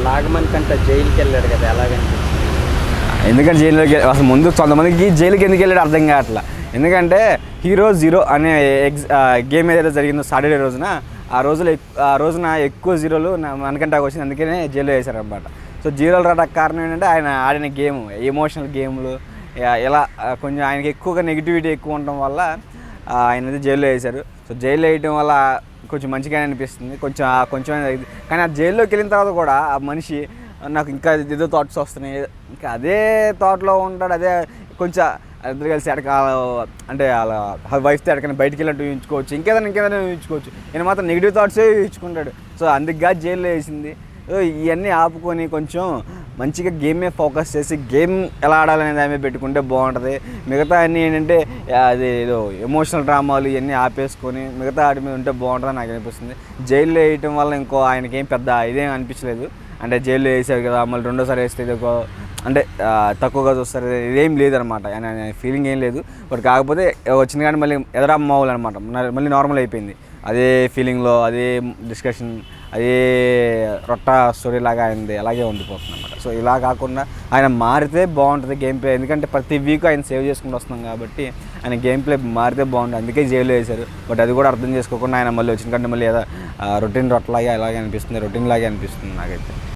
నాగమణి కంటే జైలుకి వెళ్ళాడు కదా, ఎలాగనిపించింది? ఎందుకంటే జైల్లోకి అసలు ముందు కొంతమందికి జైలుకి ఎందుకు వెళ్ళాడు అర్థం కావట్లా. ఎందుకంటే హీరో జీరో అనే గేమ్ ఏదైతే జరిగిందో సాటర్డే రోజున, ఆ రోజున ఎక్కువ జీరోలు మనకంటే వచ్చింది, అందుకనే జైల్లో వేశారనమాట. సో జీరోలు రావడానికి కారణం ఏంటంటే ఆయన ఆడిన గేమ్, ఎమోషనల్ గేమ్లు ఇలా కొంచెం ఆయనకి ఎక్కువగా నెగిటివిటీ ఎక్కువ ఉండటం వల్ల ఆయన జైల్లో వేశారు. సో జైల్లో వేయడం వల్ల కొంచెం మంచిగానే అనిపిస్తుంది, కొంచెం కానీ ఆ జైల్లోకి వెళ్ళిన తర్వాత కూడా ఆ మనిషి నాకు ఇంకా ఏదో థాట్స్ వస్తున్నాయి, ఇంకా అదే థాట్లో ఉంటాడు. అదే కొంచెం ఇద్దరు కలిసి అంటే వాళ్ళ వైఫ్తో ఎక్కడికైనా బయటికి వెళ్ళినట్టు ఊహించుకోవచ్చు, ఇంకేదైనా ఊహించుకోవచ్చు. ఈయన మాత్రం నెగిటివ్ థాట్సే ఊహించుకుంటాడు. సో అందుకుగా జైల్లో వేసింది. సో ఇవన్నీ ఆపుకొని కొంచెం మంచిగా గేమ్ మీద ఫోకస్ చేసి గేమ్ ఎలా ఆడాలనే దాని మీద పెట్టుకుంటే బాగుంటుంది. మిగతా అన్నీ ఏంటంటే అది ఏదో ఎమోషనల్ డ్రామాలు ఇవన్నీ ఆపేసుకొని మిగతా ఆడి మీద ఉంటే బాగుంటుందని నాకు అనిపిస్తుంది. జైల్లో వేయటం వల్ల ఇంకో ఆయనకేం పెద్ద ఇదేం అనిపించలేదు. అంటే జైల్లో వేసారు కదా, మళ్ళీ రెండోసారి వేస్తే ఇది అంటే తక్కువగా చూస్తారు, ఇదేం లేదనమాట. ఫీలింగ్ ఏం లేదు. బట్ కాకపోతే వచ్చింది కానీ మళ్ళీ ఎదరమ్మవులు అనమాట, మళ్ళీ నార్మల్ అయిపోయింది. అదే ఫీలింగ్లో అదే డిస్కషన్, అదే రొట్ట స్టోరీ లాగా అయింది, అలాగే ఉండిపోతుంది అనమాట. సో ఇలా కాకుండా ఆయన మారితే బాగుంటుంది గేమ్ ప్లే. ఎందుకంటే ప్రతి వీక్ ఆయన సేవ్ చేసుకుంటూ వస్తున్నాం కాబట్టి ఆయన గేమ్ ప్లే మారితే బాగుంటుంది. అందుకే జైల్లో వేశారు. బట్ అది కూడా అర్థం చేసుకోకుండా ఆయన మళ్ళీ వచ్చిన కంటే మళ్ళీ ఏదో రొటీన్ రొట్టలాగే అలాగే అనిపిస్తుంది, రొటీన్ లాగే అనిపిస్తుంది నాకైతే.